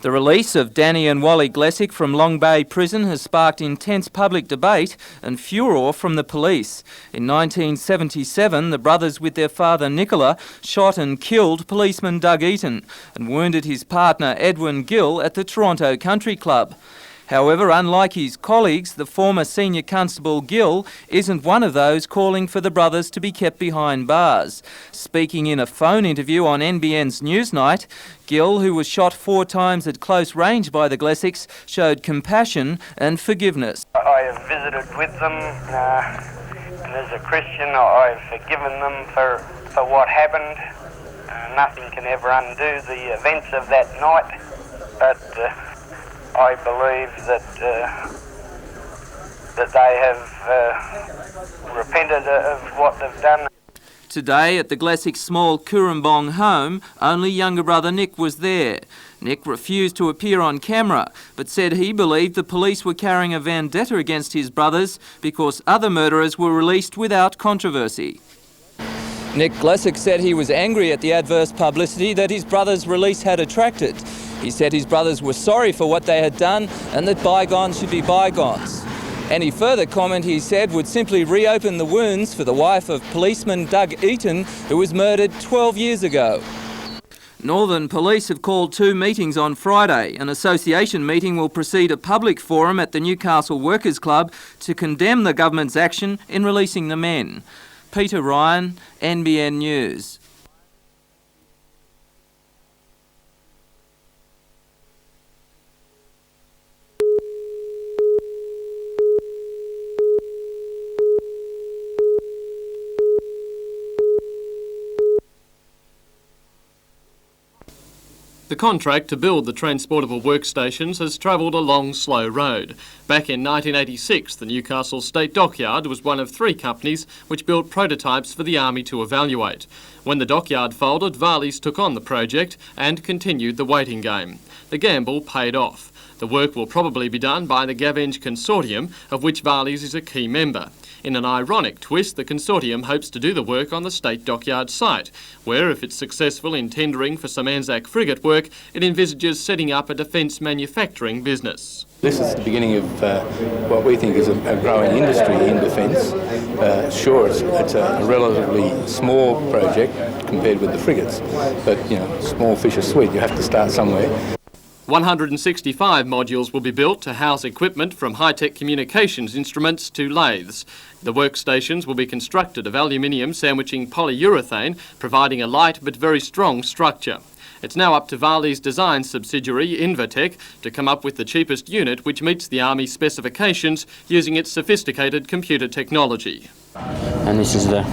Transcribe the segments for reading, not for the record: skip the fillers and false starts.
The release of Danny and Wally Glesick from Long Bay Prison has sparked intense public debate and furore from the police. In 1977, the brothers with their father Nicola shot and killed policeman Doug Eaton and wounded his partner Edwin Gill at the Toronto Country Club. However, unlike his colleagues, the former senior constable Gill isn't one of those calling for the brothers to be kept behind bars. Speaking in a phone interview on NBN's Newsnight, Gill, who was shot 4 times at close range by the Glessicks, showed compassion and forgiveness. I have visited with them, and as a Christian I've forgiven them for what happened. Nothing can ever undo the events of that night, but I believe that they have repented of what they've done. Today at the Glessick small Cooranbong home, only younger brother Nick was there. Nick refused to appear on camera, but said he believed the police were carrying a vendetta against his brothers because other murderers were released without controversy. Nick Glessick said he was angry at the adverse publicity that his brother's release had attracted. He said his brothers were sorry for what they had done and that bygones should be bygones. Any further comment, he said, would simply reopen the wounds for the wife of policeman Doug Eaton, who was murdered 12 years ago. Northern Police have called 2 meetings on Friday. An association meeting will precede a public forum at the Newcastle Workers Club to condemn the government's action in releasing the men. Peter Ryan, NBN News. The contract to build the transportable workstations has travelled a long, slow road. Back in 1986, the Newcastle State Dockyard was one of 3 companies which built prototypes for the Army to evaluate. When the dockyard folded, Valis took on the project and continued the waiting game. The gamble paid off. The work will probably be done by the Gavenge Consortium, of which Valis is a key member. In an ironic twist, the consortium hopes to do the work on the State Dockyard site, where, if it's successful in tendering for some Anzac frigate work, it envisages setting up a defence manufacturing business. This is the beginning of what we think is a growing industry in defence. Sure, it's a relatively small project compared with the frigates, but, you know, small fish are sweet. You have to start somewhere. 165 modules will be built to house equipment from high-tech communications instruments to lathes. The workstations will be constructed of aluminium sandwiching polyurethane, providing a light but very strong structure. It's now up to Valis' design subsidiary, Invatec, to come up with the cheapest unit which meets the Army specifications using its sophisticated computer technology. And this is the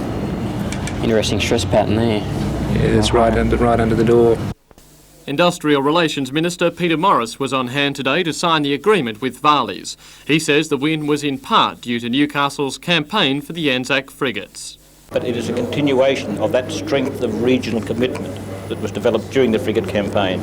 interesting stress pattern there. Yeah, it's right under the door. Industrial Relations Minister Peter Morris was on hand today to sign the agreement with Valis. He says the win was in part due to Newcastle's campaign for the Anzac frigates. But it is a continuation of that strength of regional commitment that was developed during the frigate campaign.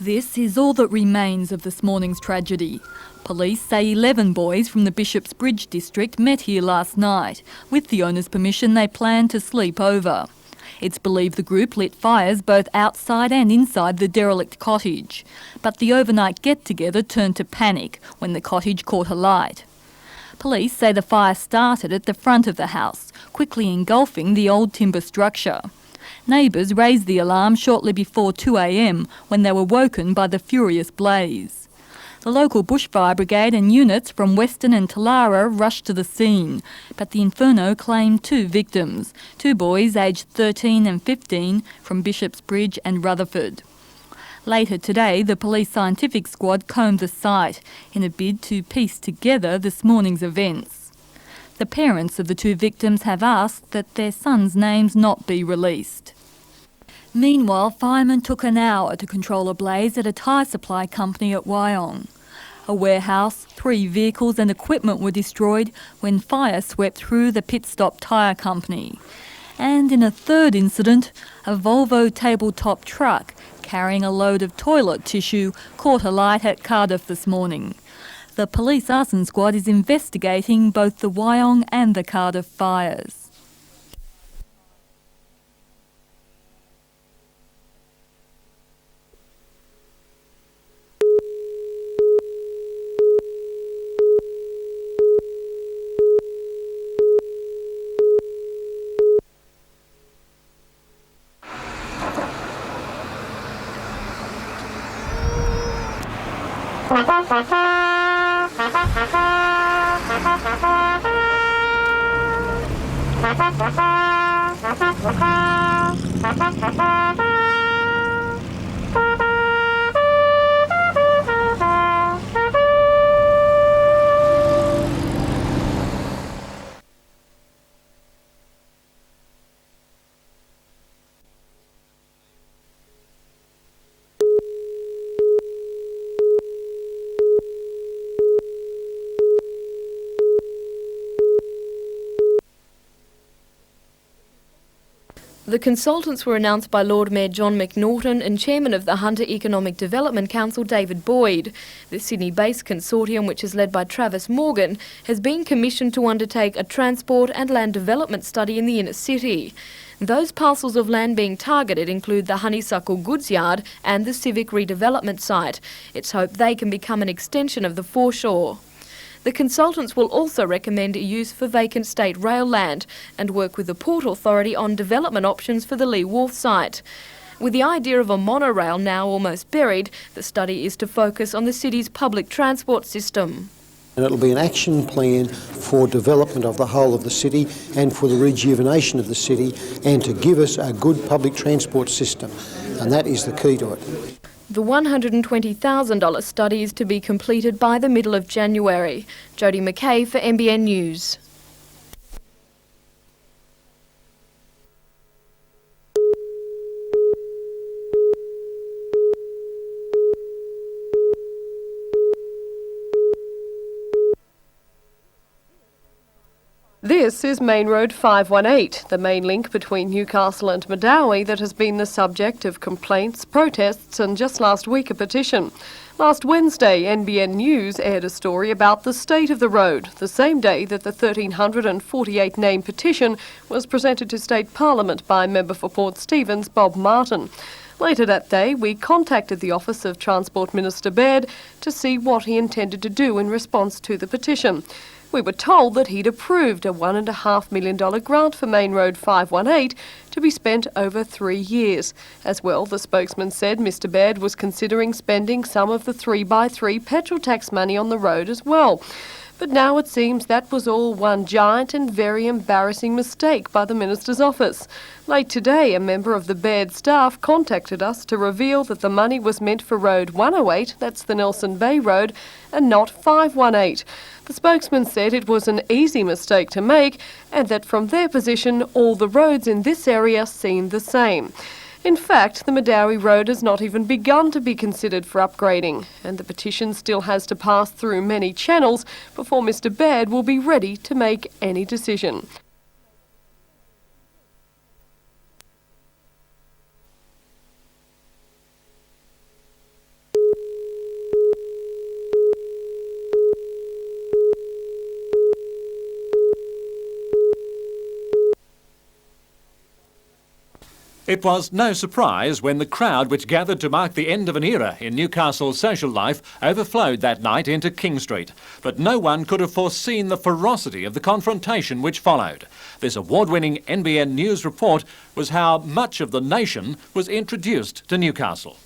This is all that remains of this morning's tragedy. Police say 11 boys from the Bishop's Bridge district met here last night. With the owner's permission, they planned to sleep over. It's believed the group lit fires both outside and inside the derelict cottage. But the overnight get-together turned to panic when the cottage caught alight. Police say the fire started at the front of the house, quickly engulfing the old timber structure. Neighbours raised the alarm shortly before 2 a.m. when they were woken by the furious blaze. The local bushfire brigade and units from Western and Talara rushed to the scene, but the inferno claimed 2 victims, 2 boys aged 13 and 15 from Bishop's Bridge and Rutherford. Later today, the police scientific squad combed the site in a bid to piece together this morning's events. The parents of the 2 victims have asked that their sons' names not be released. Meanwhile, firemen took an hour to control a blaze at a tyre supply company at Wyong. A warehouse, 3 vehicles and equipment were destroyed when fire swept through the pit stop tyre company. And in a third incident, a Volvo tabletop truck carrying a load of toilet tissue caught alight at Cardiff this morning. The police arson squad is investigating both the Wyong and the Cardiff fires. The consultants were announced by Lord Mayor John McNaughton and Chairman of the Hunter Economic Development Council David Boyd. The Sydney-based consortium, which is led by Travis Morgan, has been commissioned to undertake a transport and land development study in the inner city. Those parcels of land being targeted include the Honeysuckle Goods Yard and the Civic Redevelopment site. It's hoped they can become an extension of the foreshore. The consultants will also recommend use for vacant state rail land and work with the Port Authority on development options for the Lee Wharf site. With the idea of a monorail now almost buried, the study is to focus on the city's public transport system. And it'll be an action plan for development of the whole of the city and for the rejuvenation of the city and to give us a good public transport system. And that is the key to it. The $120,000 study is to be completed by the middle of January. Jodie McKay for NBN News. This is Main Road 518, the main link between Newcastle and Madawi that has been the subject of complaints, protests and just last week a petition. Last Wednesday, NBN News aired a story about the state of the road, the same day that the 1,348 name petition was presented to State Parliament by Member for Port Stephens Bob Martin. Later that day, we contacted the Office of Transport Minister Baird to see what he intended to do in response to the petition. We were told that he'd approved a $1.5 million grant for Main Road 518 to be spent over 3 years. As well, the spokesman said Mr Baird was considering spending some of the 3x3 petrol tax money on the road as well. But now it seems that was all one giant and very embarrassing mistake by the Minister's office. Late today, a member of the Baird staff contacted us to reveal that the money was meant for Road 108, that's the Nelson Bay Road, and not 518. The spokesman said it was an easy mistake to make and that from their position all the roads in this area seemed the same. In fact, the Madawi Road has not even begun to be considered for upgrading, and the petition still has to pass through many channels before Mr Baird will be ready to make any decision. It was no surprise when the crowd which gathered to mark the end of an era in Newcastle's social life overflowed that night into King Street. But no one could have foreseen the ferocity of the confrontation which followed. This award-winning NBN News report was how much of the nation was introduced to Newcastle.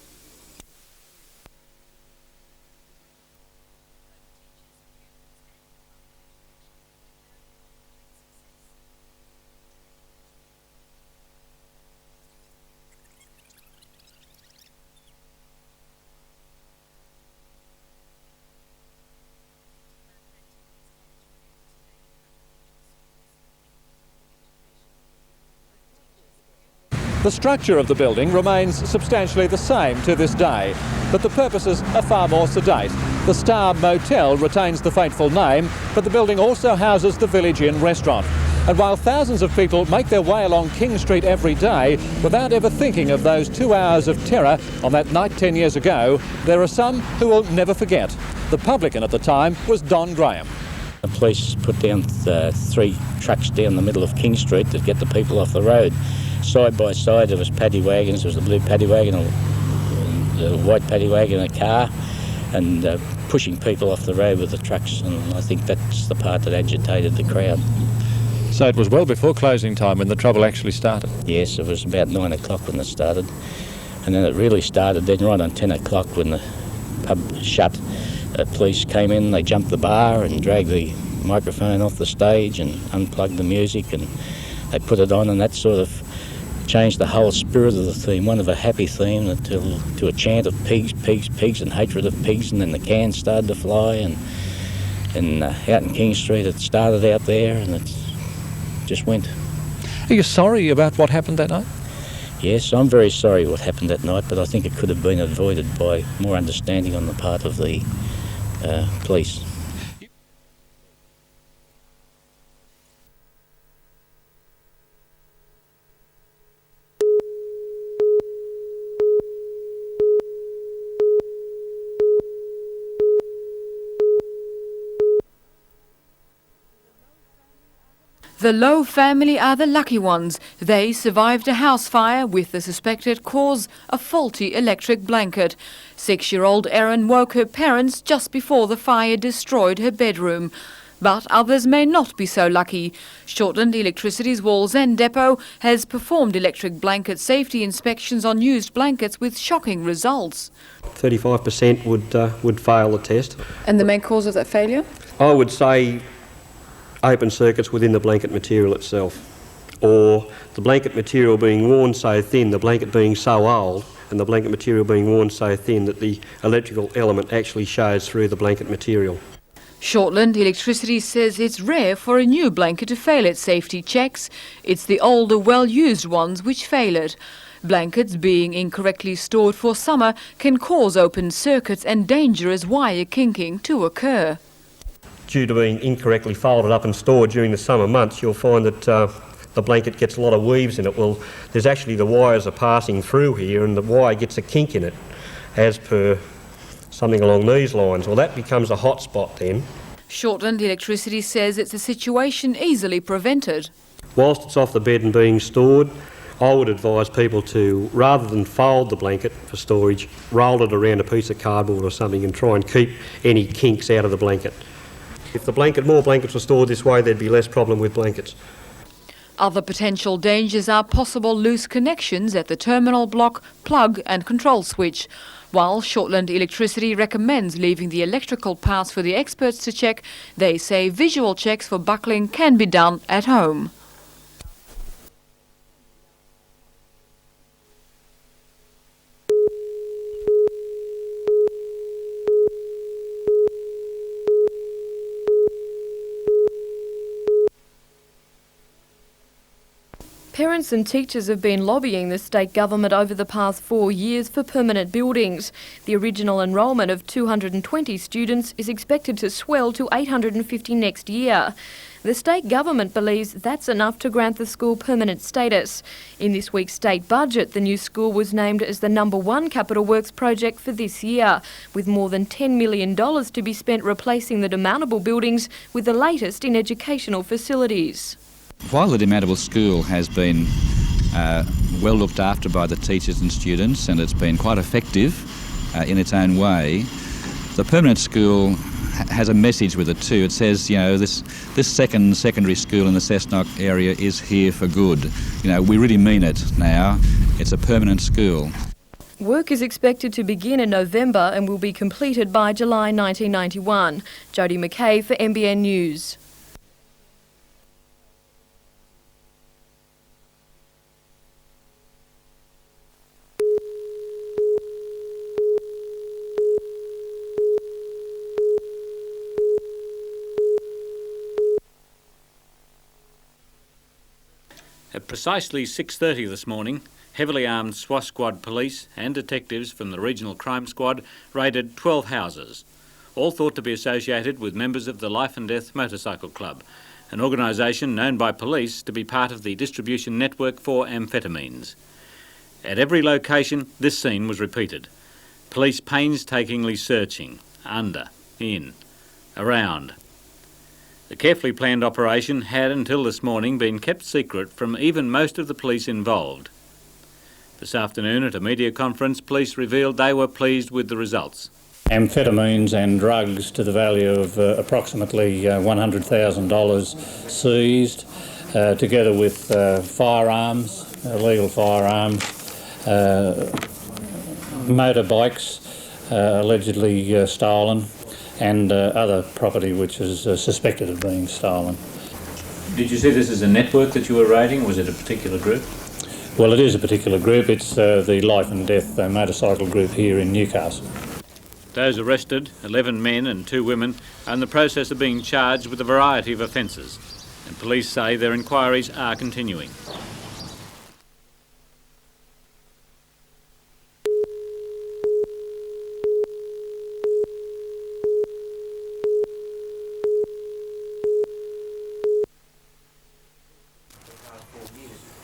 The structure of the building remains substantially the same to this day, but the purposes are far more sedate. The Star Motel retains the fateful name, but the building also houses the Village Inn restaurant. And while thousands of people make their way along King Street every day without ever thinking of those 2 hours of terror on that night 10 years ago, there are some who will never forget. The publican at the time was Don Graham. The police put down 3 trucks down the middle of King Street to get the people off the road. Side by side there was paddy wagons, there was a blue paddy wagon, the white paddy wagon, a car, and pushing people off the road with the trucks, and I think that's the part that agitated the crowd. So it was well before closing time when the trouble actually started? Yes, it was about 9 o'clock when it started, and then it really started then right on 10 o'clock when the pub shut. Police came in, they jumped the bar and dragged the microphone off the stage and unplugged the music, and they put it on, and that sort of changed the whole spirit of the theme, one of a happy theme to a chant of pigs, pigs, pigs, and hatred of pigs, and then the cans started to fly, and out in King Street it started out there, and it just went. Are you sorry about what happened that night? Yes, I'm very sorry what happened that night, but I think it could have been avoided by more understanding on the part of the police. The Lowe family are the lucky ones. They survived a house fire with the suspected cause, a faulty electric blanket. 6-year-old Erin woke her parents just before the fire destroyed her bedroom. But others may not be so lucky. Shortland Electricity's Wallsend depot has performed electric blanket safety inspections on used blankets with shocking results. 35% would fail the test. And the main cause of that failure? I would say open circuits within the blanket material itself, or the blanket material being worn so thin, the blanket being so old, and the blanket material being worn so thin that the electrical element actually shows through the blanket material. Shortland Electricity says it's rare for a new blanket to fail its safety checks. It's the older, well-used ones which fail it. Blankets being incorrectly stored for summer can cause open circuits and dangerous wire kinking to occur. Due to being incorrectly folded up and stored during the summer months, you'll find that the blanket gets a lot of weaves in it. Well, there's actually the wires are passing through here and the wire gets a kink in it, as per something along these lines. Well, that becomes a hot spot then. Shortland Electricity says it's a situation easily prevented. Whilst it's off the bed and being stored, I would advise people to, rather than fold the blanket for storage, roll it around a piece of cardboard or something and try and keep any kinks out of the blanket. If more blankets were stored this way, there'd be less problem with blankets. Other potential dangers are possible loose connections at the terminal block, plug and control switch. While Shortland Electricity recommends leaving the electrical parts for the experts to check, they say visual checks for buckling can be done at home. Parents and teachers have been lobbying the state government over the past 4 years for permanent buildings. The original enrolment of 220 students is expected to swell to 850 next year. The state government believes that's enough to grant the school permanent status. In this week's state budget, the new school was named as the #1 capital works project for this year, with more than $10 million to be spent replacing the demountable buildings with the latest in educational facilities. While the demountable school has been well looked after by the teachers and students, and it's been quite effective in its own way, the permanent school has a message with it too. It says, you know, this second secondary school in the Cessnock area is here for good. You know, we really mean it now. It's a permanent school. Work is expected to begin in November and will be completed by July 1991. Jodie McKay for NBN News. At precisely 6:30 this morning, heavily armed SWAT squad police and detectives from the Regional Crime Squad raided 12 houses, all thought to be associated with members of the Life and Death Motorcycle Club, an organisation known by police to be part of the distribution network for amphetamines. At every location, this scene was repeated. Police painstakingly searching, under, in, around. The carefully planned operation had until this morning been kept secret from even most of the police involved. This afternoon at a media conference, police revealed they were pleased with the results. Amphetamines and drugs to the value of approximately $100,000 seized, together with firearms, illegal firearms, motorbikes allegedly stolen, and other property which is suspected of being stolen. Did you see this as a network that you were raiding? Was it a particular group? Well, it is a particular group. It's the Life and Death motorcycle group here in Newcastle. Those arrested, 11 men and 2 women, are in the process of being charged with a variety of offences, and police say their inquiries are continuing.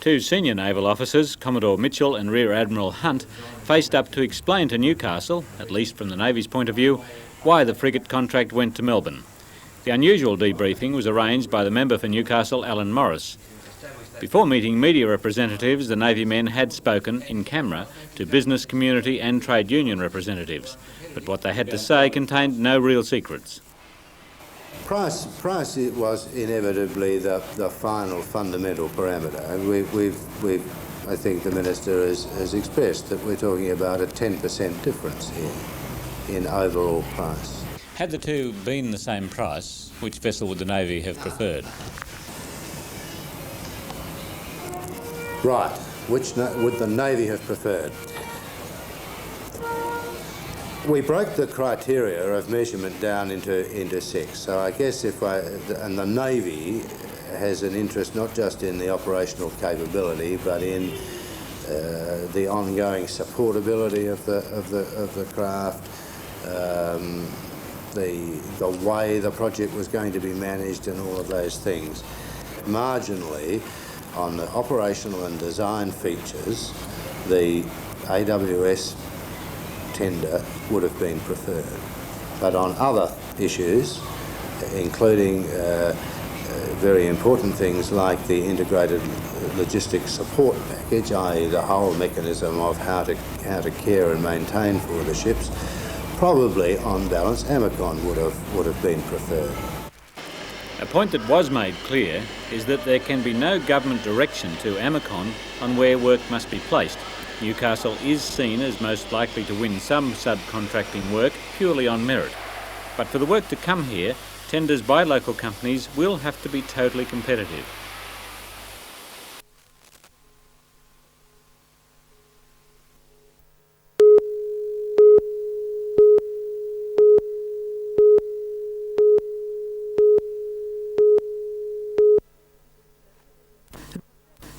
Two senior naval officers, Commodore Mitchell and Rear Admiral Hunt, faced up to explain to Newcastle, at least from the Navy's point of view, why the frigate contract went to Melbourne. The unusual debriefing was arranged by the member for Newcastle, Alan Morris. Before meeting media representatives, the Navy men had spoken, in camera, to business community and trade union representatives, but what they had to say contained no real secrets. Price was inevitably the final fundamental parameter. I think the Minister has expressed that we're talking about a 10% difference here in overall price. Had the two been the same price, which vessel would the Navy have preferred? Right, which would the Navy have preferred? We broke the criteria of measurement down into 6. So I guess and the Navy has an interest not just in the operational capability, but in the ongoing supportability of the craft, the way the project was going to be managed, and all of those things. Marginally, on the operational and design features, the AWS tender would have been preferred. But on other issues, including very important things like the integrated logistics support package, i.e. the whole mechanism of how to care and maintain for the ships, probably on balance Amacon would have been preferred. A point that was made clear is that there can be no government direction to Amacon on where work must be placed. Newcastle is seen as most likely to win some subcontracting work purely on merit. But for the work to come here, tenders by local companies will have to be totally competitive.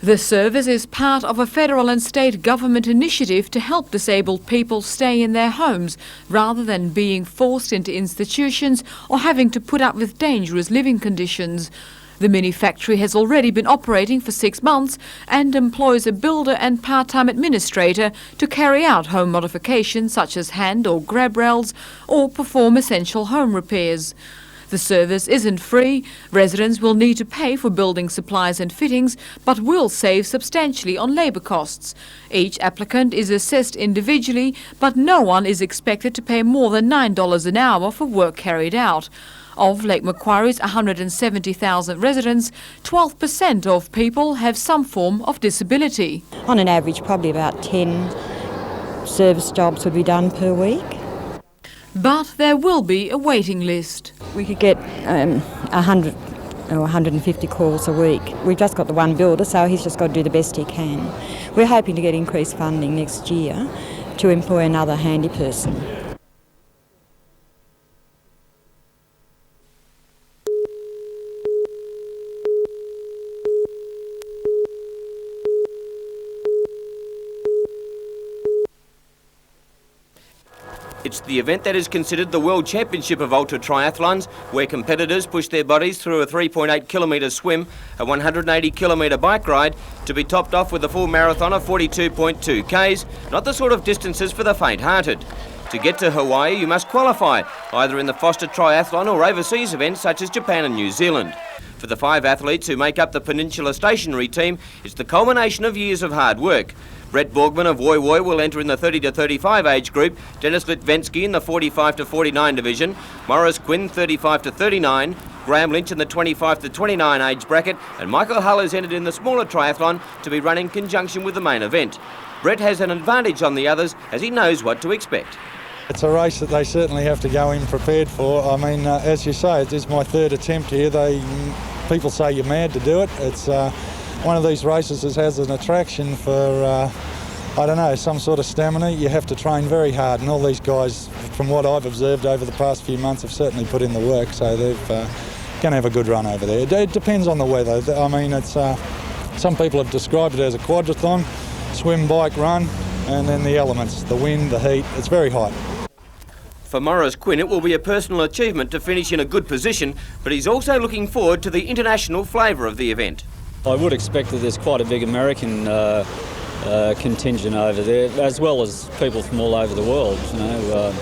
The service is part of a federal and state government initiative to help disabled people stay in their homes rather than being forced into institutions or having to put up with dangerous living conditions. The mini factory has already been operating for 6 months and employs a builder and part-time administrator to carry out home modifications such as hand or grab rails or perform essential home repairs. The service isn't free. Residents will need to pay for building supplies and fittings, but will save substantially on labour costs. Each applicant is assessed individually, but no one is expected to pay more than $9 an hour for work carried out. Of Lake Macquarie's 170,000 residents, 12% of people have some form of disability. On an average, probably about 10 service jobs would be done per week. But there will be a waiting list. We could get 100 or 150 calls a week. We've just got the one builder, so he's just got to do the best he can. We're hoping to get increased funding next year to employ another handy person. It's the event that is considered the World Championship of Ultra Triathlons, where competitors push their bodies through a 3.8 kilometre swim, a 180 kilometre bike ride, to be topped off with a full marathon of 42.2 Ks, not the sort of distances for the faint-hearted. To get to Hawaii, you must qualify, either in the Foster Triathlon or overseas events such as Japan and New Zealand. For the 5 athletes who make up the Peninsula Stationary team, it's the culmination of years of hard work. Brett Borgman of Woy Woy will enter in the 30 to 35 age group, Dennis Litvensky in the 45 to 49 division, Morris Quinn 35 to 39, Graham Lynch in the 25 to 29 age bracket, and Michael Hull has entered in the smaller triathlon to be run in conjunction with the main event. Brett has an advantage on the others as he knows what to expect. It's a race that they certainly have to go in prepared for. I mean, as you say, it is my 3rd attempt here. People say you're mad to do it. It's one of these races that has an attraction for, I don't know, some sort of stamina. You have to train very hard, and all these guys, from what I've observed over the past few months, have certainly put in the work, so they've going to have a good run over there. It depends on the weather. I mean, it's some people have described it as a quadrathon, swim, bike, run, and then the elements, the wind, the heat. It's very hot. For Morris Quinn, it will be a personal achievement to finish in a good position, but he's also looking forward to the international flavour of the event. I would expect that there's quite a big American contingent over there, as well as people from all over the world. You know,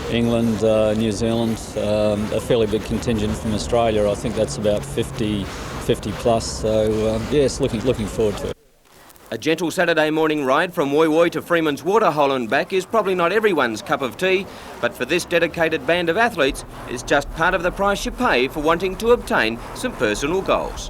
England, New Zealand, a fairly big contingent from Australia. I think that's about 50 plus. So yes, looking forward to it. A gentle Saturday morning ride from Woy Woy to Freeman's Waterhole and back is probably not everyone's cup of tea, but for this dedicated band of athletes, it's just part of the price you pay for wanting to obtain some personal goals.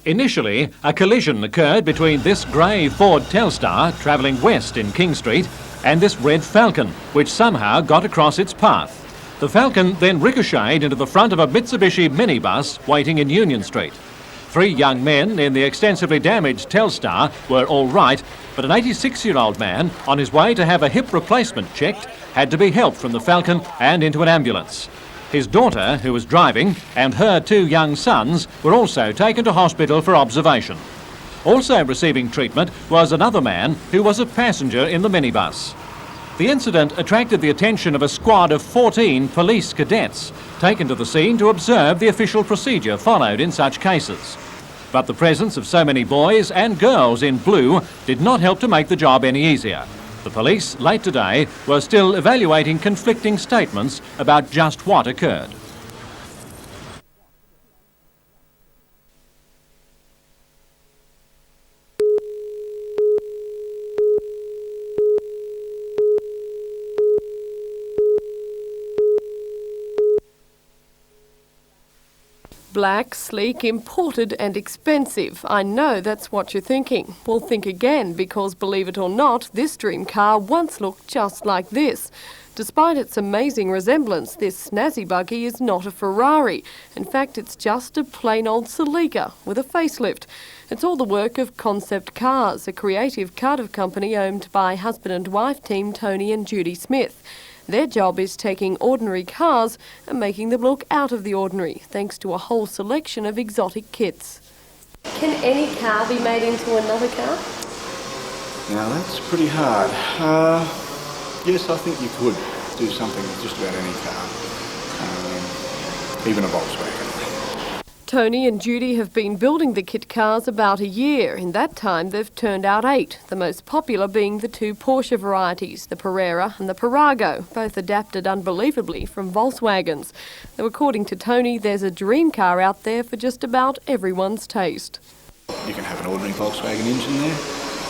Initially, a collision occurred between this grey Ford Telstar travelling west in King Street and this red Falcon, which somehow got across its path. The Falcon then ricocheted into the front of a Mitsubishi minibus waiting in Union Street. 3 young men in the extensively damaged Telstar were all right, but an 86-year-old man on his way to have a hip replacement checked had to be helped from the Falcon and into an ambulance. His daughter, who was driving, and her 2 young sons were also taken to hospital for observation. Also receiving treatment was another man who was a passenger in the minibus. The incident attracted the attention of a squad of 14 police cadets taken to the scene to observe the official procedure followed in such cases. But the presence of so many boys and girls in blue did not help to make the job any easier. The police, late today, were still evaluating conflicting statements about just what occurred. Black, sleek, imported and expensive. I know that's what you're thinking. Well, think again, because believe it or not, this dream car once looked just like this. Despite its amazing resemblance, this snazzy buggy is not a Ferrari. In fact, it's just a plain old Celica with a facelift. It's all the work of Concept Cars, a creative Cardiff company owned by husband and wife team Tony and Judy Smith. Their job is taking ordinary cars and making them look out of the ordinary, thanks to a whole selection of exotic kits. Can any car be made into another car? Now that's pretty hard. Yes, I think you could do something with just about any car, even a Volkswagen. Tony and Judy have been building the kit cars about a year. In that time, they've turned out 8, the most popular being the 2 Porsche varieties, the Carrera and the Parago, both adapted unbelievably from Volkswagens. Though according to Tony, there's a dream car out there for just about everyone's taste. You can have an ordinary Volkswagen engine there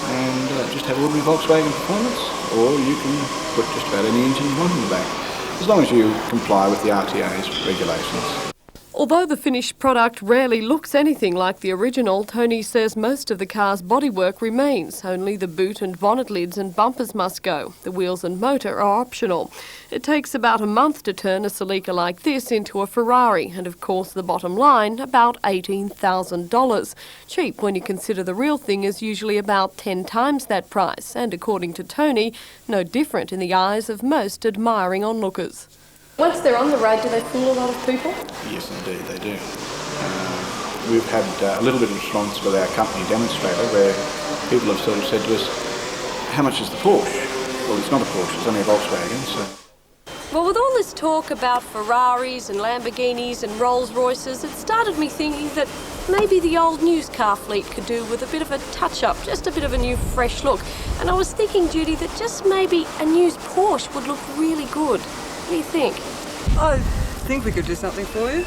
and just have ordinary Volkswagen performance, or you can put just about any engine you want in the back, as long as you comply with the RTA's regulations. Although the finished product rarely looks anything like the original, Tony says most of the car's bodywork remains. Only the boot and bonnet lids and bumpers must go. The wheels and motor are optional. It takes about a month to turn a Celica like this into a Ferrari, and of course the bottom line, about $18,000. Cheap when you consider the real thing is usually about 10 times that price, and according to Tony, no different in the eyes of most admiring onlookers. Once they're on the road, do they fool a lot of people? Yes, indeed, they do. We've had a little bit of response with our company demonstrator where people have sort of said to us, how much is the Porsche? Well, it's not a Porsche, it's only a Volkswagen. So. Well, with all this talk about Ferraris and Lamborghinis and Rolls-Royces, it started me thinking that maybe the old news car fleet could do with a bit of a touch-up, just a bit of a new, fresh look. And I was thinking, Judy, that just maybe a news Porsche would look really good. What do you think? I think we could do something for you.